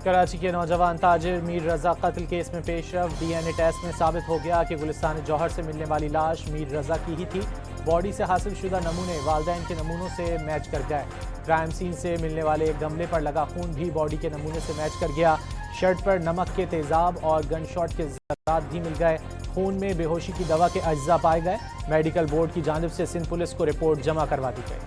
کراچی کے نوجوان تاجر میر رضا قتل کیس میں پیش رفت DNA ٹیسٹ میں ثابت ہو گیا کہ گلستان جوہر سے ملنے والی لاش میر رضا کی ہی تھی۔ باڈی سے حاصل شدہ نمونے والدین کے نمونوں سے میچ کر گئے۔ کرائم سین سے ملنے والے ایک گملے پر لگا خون بھی باڈی کے نمونے سے میچ کر گیا۔ شرٹ پر نمک کے تیزاب اور گن شاٹ کے ذرات بھی مل گئے۔ خون میں بے ہوشی کی دوا کے اجزاء پائے گئے۔ میڈیکل بورڈ کی جانب سے سندھ پولیس کو رپورٹ جمع کروا دی گئی۔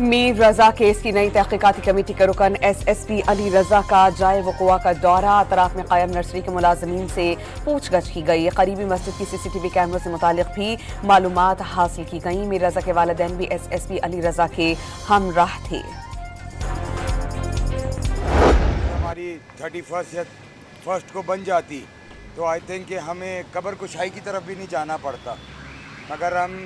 میر رضا کیس کی نئی تحقیقاتی کمیٹی کا رکن SSP علی رضا کا جائے وقوع کا دورہ۔ اطراف میں قائم نرسری کے ملازمین سے پوچھ گچھ کی گئی۔ قریبی مسجد کی CCTV کیمروں سے متعلق بھی معلومات حاصل کی گئیں۔ میر رضا کے والدین بھی SSP علی رضا کے ہمراہ تھے۔ ہماری 31 کو بن جاتی تو آئی تھنک کہ ہمیں قبر کشائی کی طرف بھی نہیں جانا پڑتا، مگر ہم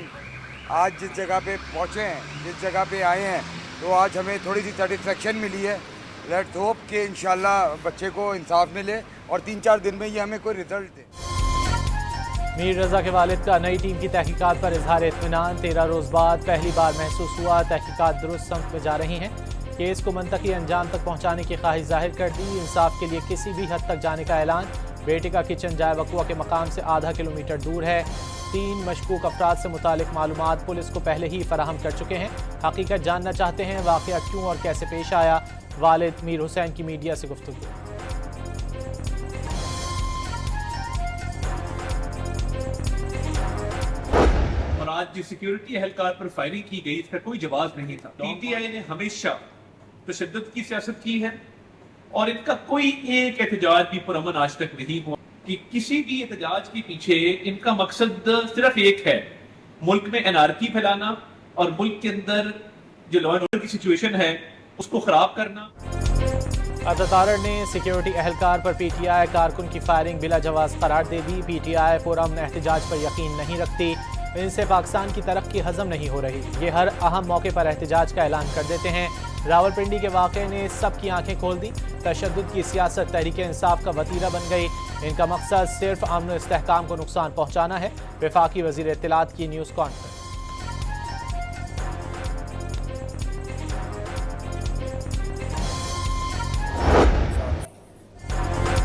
آج جس جگہ پہ پہنچے ہیں، جس جگہ پہ آئے ہیں، تو آج ہمیں تھوڑی سی سیٹسفیکشن ملی ہے۔ لیٹس ہوپ کہ انشاءاللہ بچے کو انصاف ملے اور 3-4 دن میں یہ ہمیں کوئی رزلٹ دے۔ میر رضا کے والد کا نئی ٹیم کی تحقیقات پر اظہار اطمینان۔ 13 روز بعد پہلی بار محسوس ہوا تحقیقات درست سمت میں جا رہی ہیں۔ کیس کو منطقی انجام تک پہنچانے کی خواہش ظاہر کر دی۔ انصاف کے لیے کسی بھی حد تک جانے کا اعلان۔ بیٹے کا کچن جائے وقوع کے مقام سے آدھا کلومیٹر دور ہے۔ 3 مشکوک افراد سے متعلق معلومات پولیس کو پہلے ہی فراہم کر چکے ہیں۔ حقیقت جاننا چاہتے ہیں واقعہ کیوں اور کیسے پیش آیا۔ والد میر حسین کی میڈیا سے گفتگو۔ اور آج جو سیکیورٹی اہلکار پر فائرنگ کی گئی اس کا کوئی جواز نہیں تھا۔ PTI نے ہمیشہ تشدد کی سیاست کی ہے اور ان کا کوئی ایک احتجاج بھی پرامن آج تک نہیں ہوا۔ کہ کسی بھی احتجاج کے پیچھے ان کا مقصد صرف ایک ہے، ملک میں انارکی پھیلانا اور ملک کے اندر جو لا اینڈ آرڈر کی سچویشن ہے اس کو خراب کرنا۔ عطا نے سیکیورٹی اہلکار پر PTI کارکن کی فائرنگ بلا جواز قرار دے دی۔ PTI پرامن احتجاج پر یقین نہیں رکھتی، ان سے پاکستان کی ترقی ہضم نہیں ہو رہی۔ یہ ہر اہم موقع پر احتجاج کا اعلان کر دیتے ہیں۔ راولپنڈی کے واقعے نے سب کی آنکھیں کھول دی۔ تشدد کی سیاست تحریک انصاف کا وتیرہ بن گئی۔ ان کا مقصد صرف امن و استحکام کو نقصان پہنچانا ہے۔ وفاقی وزیر اطلاعات کی نیوز کانفرنس۔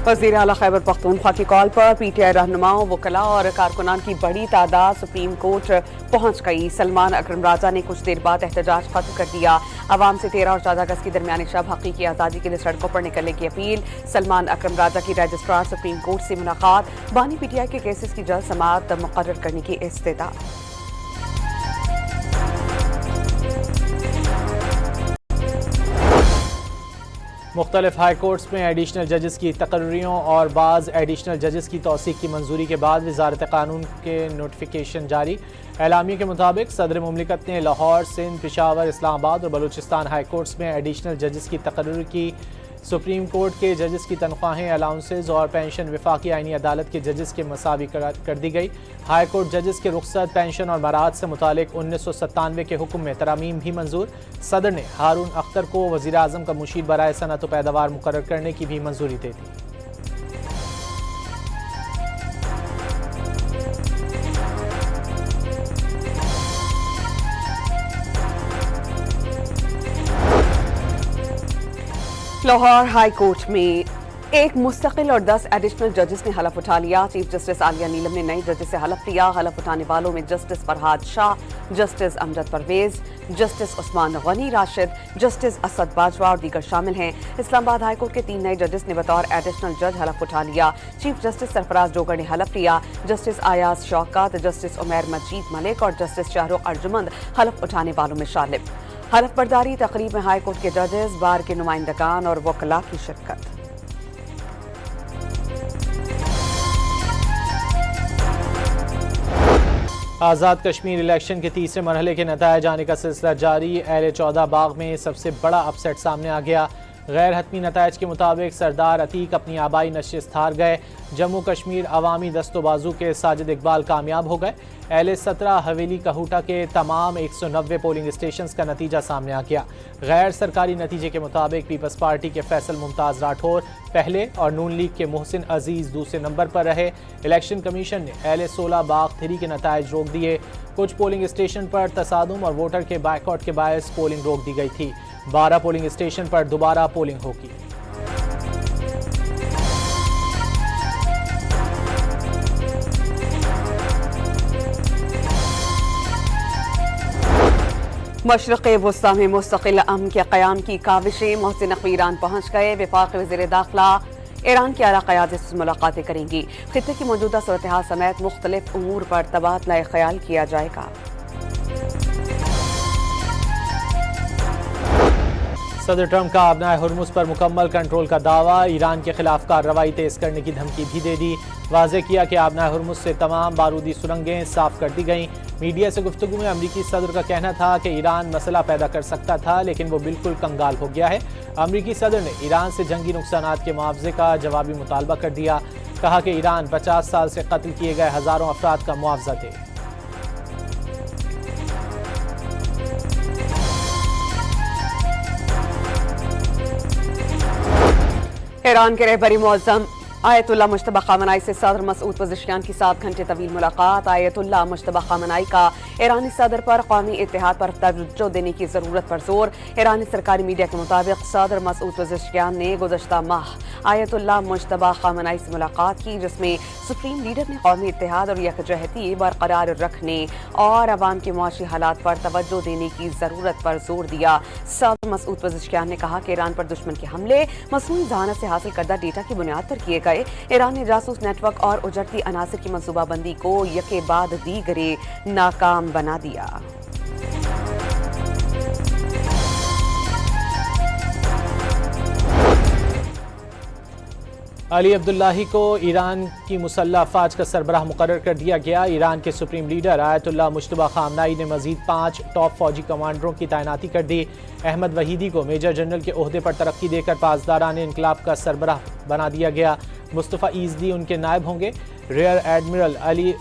وزیر اعلیٰ خیبر پختونخوا کی کال پر PTI رہنماؤں، وکلاء اور کارکنان کی بڑی تعداد سپریم کورٹ پہنچ گئی۔ سلمان اکرم راجہ نے کچھ دیر بعد احتجاج ختم کر دیا۔ عوام سے 13 اور 14 اگست کی درمیانی شب حقیقی آزادی کے لیے سڑکوں پر نکلنے کی اپیل۔ سلمان اکرم راجہ کی رجسٹرار سپریم کورٹ سے ملاقات۔ بانی PTI کے کیسز کی جلد سماعت مقرر کرنے کی استدعا۔ مختلف ہائی کورٹس میں ایڈیشنل ججز کی تقرریوں اور بعض ایڈیشنل ججز کی توثیق کی منظوری کے بعد وزارت قانون کے نوٹیفیکیشن جاری۔ اعلامیے کے مطابق صدر مملکت نے لاہور، سندھ، پشاور، اسلام آباد اور بلوچستان ہائی کورٹس میں ایڈیشنل ججز کی تقرری کی۔ سپریم کورٹ کے ججز کی تنخواہیں، الاؤنسز اور پینشن وفاقی آئینی عدالت کے ججز کے مساوی کر دی گئی۔ ہائی کورٹ ججز کے رخصت، پینشن اور مراعات سے متعلق 1997 کے حکم میں ترامیم بھی منظور۔ صدر نے ہارون اختر کو وزیر اعظم کا مشیر برائے صنعت و پیداوار مقرر کرنے کی بھی منظوری دے دی۔ لاہور ہائی کورٹ میں ایک مستقل اور 10 ایڈیشنل ججز نے حلف اٹھا لیا۔ چیف جسٹس عالیہ نیلم نے نئے ججز سے حلف لیا۔ حلف اٹھانے والوں میں جسٹس فرحاد شاہ، جسٹس امجد پرویز، جسٹس عثمان غنی راشد، جسٹس اسد باجوہ اور دیگر شامل ہیں۔ اسلام آباد ہائی کورٹ کے 3 نئے ججز نے بطور ایڈیشنل جج حلف اٹھا لیا۔ چیف جسٹس سرفراز ڈوگر نے حلف لیا۔ جسٹس ایاز شوکت، جسٹس عمیر مجید ملک اور جسٹس شاہرخ ارجمند حلف اٹھانے والوں میں شامل۔ حلف برداری تقریب میں ہائی کورٹ کے ججز، بار کے نمائندگان اور وکلاء کی شرکت۔ آزاد کشمیر الیکشن کے تیسرے مرحلے کے نتائج آنے کا سلسلہ جاری۔ اہل 14 باغ میں سب سے بڑا اپ سیٹ سامنے آ گیا۔ غیر حتمی نتائج کے مطابق سردار عتیق اپنی آبائی نشست ہار گئے. جموں کشمیر عوامی دست و بازو کے ساجد اقبال کامیاب ہو گئے. اہل 17 حویلی کہوٹہ کے تمام 190 پولنگ اسٹیشنز کا نتیجہ سامنے آ گیا. غیر سرکاری نتیجے کے مطابق پیپلز پارٹی کے فیصل ممتاز راٹھور پہلے اور نون لیگ کے محسن عزیز دوسرے نمبر پر رہے. الیکشن کمیشن نے اہل 16 باغ 3 کے نتائج روک دیے. کچھ پولنگ اسٹیشن پر تصادم اور ووٹر کے بائیکاٹ کے باعث پولنگ روک دی گئی تھی. 12 پولنگ اسٹیشن پر دوبارہ پولنگ ہوگی. مشرق وسطی میں مستقل امن کے قیام کی کاوشیں. محسن نقوی ایران پہنچ گئے. وفاقی وزیر داخلہ ایران کی اعلیٰ قیادت سے ملاقاتیں کریں گی. خطے کی موجودہ صورتحال سمیت مختلف امور پر تبادلہ خیال کیا جائے گا. صدر ٹرمپ کا ابنائے ہرمز پر مکمل کنٹرول کا دعویٰ. ایران کے خلاف کارروائی تیز کرنے کی دھمکی بھی دے دی. واضح کیا کہ ابنائے ہرمز سے تمام بارودی سرنگیں صاف کر دی گئیں. میڈیا سے گفتگو میں امریکی صدر کا کہنا تھا کہ ایران مسئلہ پیدا کر سکتا تھا لیکن وہ بالکل کنگال ہو گیا ہے. امریکی صدر نے ایران سے جنگی نقصانات کے معاوضے کا جوابی مطالبہ کر دیا. کہا کہ ایران 50 سال سے قتل کیے گئے ہزاروں افراد کا معاوضہ دے. ایران کے رہبری معظم آیت اللہ مجتبی خامنائی سے صدر مسعود پزشکیان کی 7 گھنٹے طویل ملاقات. آیت اللہ مجتبی خامنائی کا ایرانی صدر پر قومی اتحاد پر توجہ دینے کی ضرورت پر زور. ایرانی سرکاری میڈیا کے مطابق صدر مسعود پزشکیان نے گزشتہ ماہ آیت اللہ مجتبی خامنائی سے ملاقات کی جس میں سپریم لیڈر نے قومی اتحاد اور یکجہتی برقرار رکھنے اور عوام کے معاشی حالات پر توجہ دینے کی ضرورت پر زور دیا. صدر مسعود پزشکیان نے کہا کہ ایران پر دشمن کے حملے مصنوعی ذہانت سے حاصل کردہ ڈیٹا کی بنیاد پر کیے گئے. ایران نے جاسوس نیٹ ورک اور اجرتی عناصر کی منصوبہ بندی کو یکے بعد دیگرے ناکام بنا دیا. علی عبداللہی کو ایران کی مسلح افواج کا سربراہ مقرر کر دیا گیا. ایران کے سپریم لیڈر آیت اللہ مجتبی خامنائی نے مزید 5 ٹاپ فوجی کمانڈروں کی تعیناتی کر دی. احمد وحیدی کو میجر جنرل کے عہدے پر ترقی دے کر پاسداران انقلاب کا سربراہ بنا دیا گیا. مصطفیٰ ایزدی ان کے نائب ہوں گے. ریئر ایڈمرل علی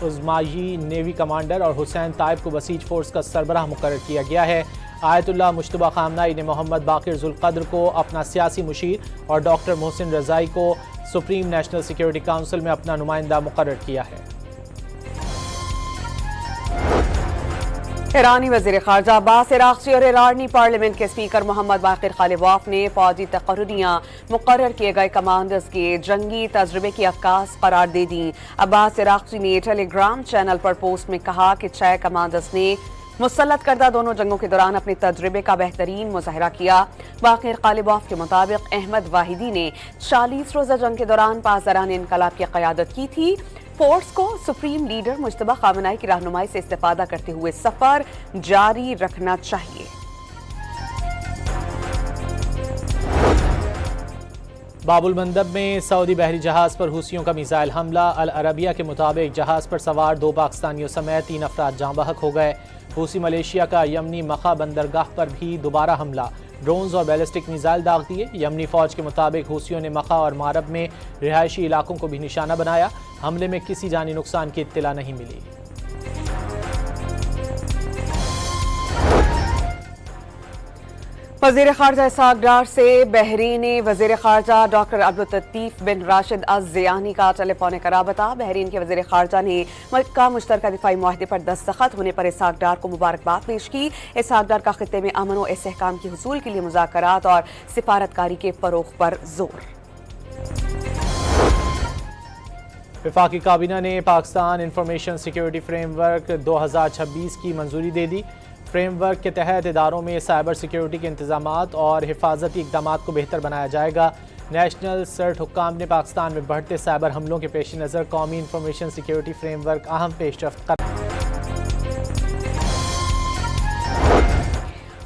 عظمائی نیوی کمانڈر اور حسین طائب کو بسیج فورس کا سربراہ مقرر کیا گیا ہے. آیت اللہ مجتبی خامنائی نے محمد باقر ذوالقدر کو اپنا سیاسی مشیر اور ڈاکٹر محسن رضائی کو سپریم نیشنل سیکیورٹی کونسل میں اپنا نمائندہ مقرر کیا ہے. ایرانی وزیر خارجہ عباس عراقچی اور ایرانی پارلیمنٹ کے اسپیکر محمد باقر خالباف نے فوجی تقرریاں مقرر کیے گئے کمانڈرز کے جنگی تجربے کی عکاس قرار دے دیں. عباس عراقچی نے ٹیلی گرام چینل پر پوسٹ میں کہا کہ 6 کمانڈرز نے مسلط کردہ دونوں جنگوں کے دوران اپنے تجربے کا بہترین مظاہرہ کیا. باقر خالباف کے مطابق احمد واحدی نے 40 روزہ جنگ کے دوران پاسداران انقلاب کی قیادت کی تھی. فورس کو سپریم لیڈر مجتبی خامنائی کی رہنمائی سے استفادہ کرتے ہوئے سفر جاری رکھنا چاہیے. باب المندب میں سعودی بحری جہاز پر حوثیوں کا میزائل حملہ. العربیہ کے مطابق جہاز پر سوار 2 پاکستانیوں سمیت 3 افراد جاں بحق ہو گئے. حوثی ملیشیا کا یمنی مخا بندرگاہ پر بھی دوبارہ حملہ. ڈرونز اور بیلسٹک میزائل داغ دیے. یمنی فوج کے مطابق حوثیوں نے مخا اور مارب میں رہائشی علاقوں کو بھی نشانہ بنایا. حملے میں کسی جانی نقصان کی اطلاع نہیں ملی. وزیر خارجہ اسحاق ڈار سے بحرینی وزیر خارجہ ڈاکٹر عبداللطیف بن راشد الزیانی کا ٹیلی فونک رابطہ. بحرین کے وزیر خارجہ نے مکہ مشترکہ دفاعی معاہدے پر دستخط ہونے پر اسحاق ڈار کو مبارکباد پیش کی. اسحاق ڈار کا خطے میں امن و استحکام کے حصول کے لیے مذاکرات اور سفارتکاری کے فروغ پر زور. وفاقی کابینہ نے Pakistan information security frame work 2026 کی منظوری دے دی. فریم ورک کے تحت اداروں میں سائبر سیکیورٹی کے انتظامات اور حفاظتی اقدامات کو بہتر بنایا جائے گا. نیشنل سرٹ حکام نے پاکستان میں بڑھتے سائبر حملوں کے پیش نظر قومی انفارمیشن سیکیورٹی فریم ورک اہم پیش رفت قرار.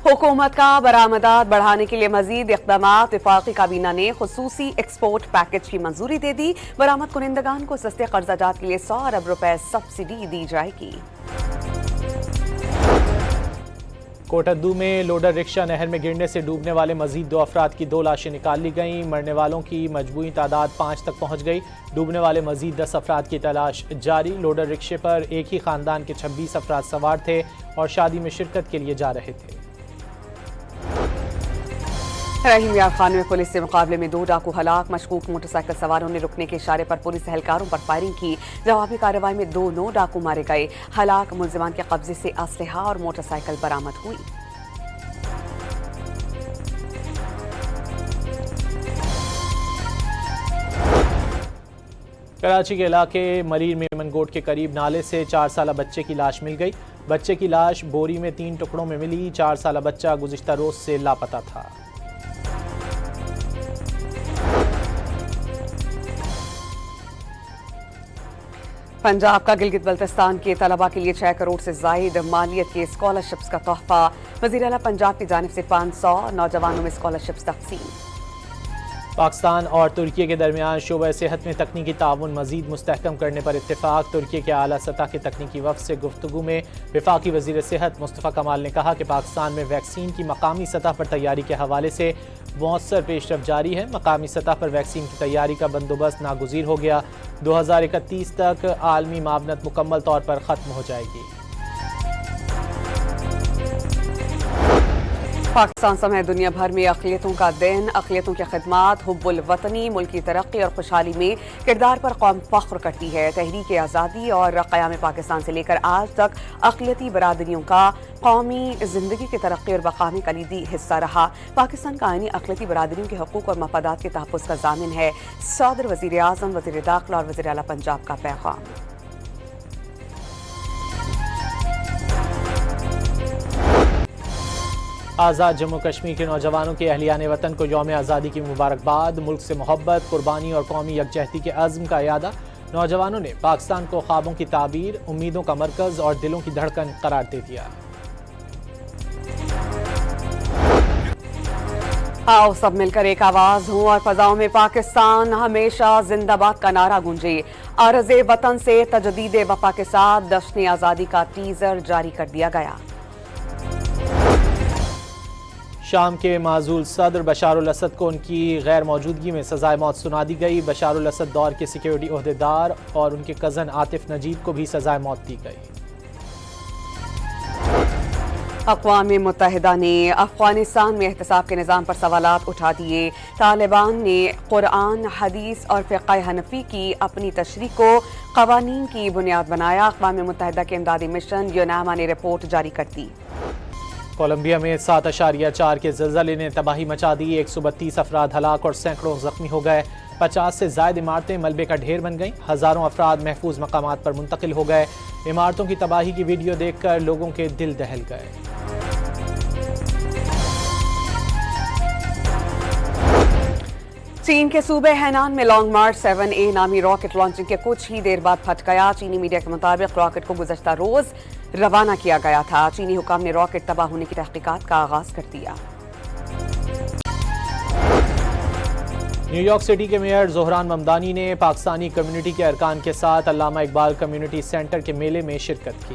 حکومت کا برآمدات بڑھانے کے لیے مزید اقدامات. وفاقی کابینہ نے خصوصی ایکسپورٹ پیکج کی منظوری دے دی. برآمد کنندگان کو سستے قرضہ جات کے لیے 100 ارب روپے سبسڈی دی جائے گی. کوٹدو میں لوڈر رکشہ نہر میں گرنے سے ڈوبنے والے مزید 2 افراد کی 2 لاشیں نکال لی گئیں. مرنے والوں کی مجموعی تعداد 5 تک پہنچ گئی. ڈوبنے والے مزید 10 افراد کی تلاش جاری. لوڈر رکشے پر ایک ہی خاندان کے 26 افراد سوار تھے اور شادی میں شرکت کے لیے جا رہے تھے. رحیم یار خان میں پولیس سے مقابلے میں 2 ڈاکو ہلاک. مشکوک موٹر سائیکل سواروں نے رکنے کے اشارے پر پولیس اہلکاروں پر فائرنگ کی. جوابی کارروائی میں 2 ڈاکو مارے گئے. ہلاک ملزمان کے قبضے سے اسلحہ اور موٹر سائیکل برآمد ہوئی. کراچی کے علاقے مریر میں منگوٹ کے قریب نالے سے 4 سالہ بچے کی لاش مل گئی. بچے کی لاش بوری میں 3 ٹکڑوں میں ملی. 4 سالہ بچہ گزشتہ روز سے لاپتہ تھا. پنجاب کا گلگت بلتستان کے طلباء کے لیے 6 کروڑ سے زائد مالیت کے اسکالرشپس کا تحفہ. وزیر اعلیٰ پنجاب کی جانب سے 500 نوجوانوں میں اسکالرشپس تقسیم. پاکستان اور ترکی کے درمیان شعبہ صحت میں تکنیکی تعاون مزید مستحکم کرنے پر اتفاق. ترکی کے اعلیٰ سطح کے تکنیکی وفد سے گفتگو میں وفاقی وزیر صحت مصطفیٰ کمال نے کہا کہ پاکستان میں ویکسین کی مقامی سطح پر تیاری کے حوالے سے مؤثر پیش رفت جاری ہے. مقامی سطح پر ویکسین کی تیاری کا بندوبست ناگزیر ہو گیا. 2031 تک عالمی معاونت مکمل طور پر ختم ہو جائے گی. پاکستان سمیت دنیا بھر میں اقلیتوں کا دن. اقلیتوں کی خدمات، حب الوطنی، ملکی ترقی اور خوشحالی میں کردار پر قوم فخر کرتی ہے. تحریک آزادی اور قیام پاکستان سے لے کر آج تک اقلیتی برادریوں کا قومی زندگی کی ترقی اور بقا میں کلیدی حصہ رہا. پاکستان کا آئین اقلیتی برادریوں کے حقوق اور مفادات کے تحفظ کا ضامن ہے. صدر، وزیر اعظم، وزیر داخلہ اور وزیر اعلیٰ پنجاب کا پیغام. آزاد جموں کشمیر کے نوجوانوں کے اہلیان وطن کو یوم آزادی کی مبارکباد. ملک سے محبت، قربانی اور قومی یکجہتی کے عزم کا اعادہ. نوجوانوں نے پاکستان کو خوابوں کی تعبیر، امیدوں کا مرکز اور دلوں کی دھڑکن قرار دے دیا. آؤ سب مل کر ایک آواز ہوں اور فضاؤں میں پاکستان ہمیشہ زندہ باد کا نعرہ گونجے. عرض وطن سے تجدید وفا کے ساتھ جشن آزادی کا ٹیزر جاری کر دیا گیا. شام کے معزول صدر بشار الاسد کو ان کی غیر موجودگی میں سزائے موت سنا دی گئی. بشار الاسد دور کے سیکیورٹی عہدیدار اور ان کے کزن عاطف نجیب کو بھی سزائے موت دی گئی. اقوام متحدہ نے افغانستان میں احتساب کے نظام پر سوالات اٹھا دیے. طالبان نے قرآن، حدیث اور فقہ حنفی کی اپنی تشریح کو قوانین کی بنیاد بنایا. اقوام متحدہ کے امدادی مشن یوناما نے رپورٹ جاری کر دی. کولمبیا میں 7.4 کے زلزلے نے تباہی مچا دی. 132 افراد ہلاک اور سینکڑوں زخمی ہو گئے. 50 سے زائد عمارتیں ملبے کا ڈھیر بن گئیں. ہزاروں افراد محفوظ مقامات پر منتقل ہو گئے. عمارتوں کی تباہی کی ویڈیو دیکھ کر لوگوں کے دل دہل گئے. چین کے صوبے ہینان میں لانگ مارچ 7A نامی راکٹ لانچنگ کے کچھ ہی دیر بعد پھٹ گیا. چینی میڈیا کے مطابق راکٹ کو گزشتہ روز روانہ کیا گیا تھا. چینی حکام نے راکٹ تباہ ہونے کی تحقیقات کا آغاز کر دیا. نیو یارک سٹی کے میئر زہران ممدانی نے پاکستانی کمیونٹی کے ارکان کے ساتھ علامہ اقبال کمیونٹی سینٹر کے میلے میں شرکت کی.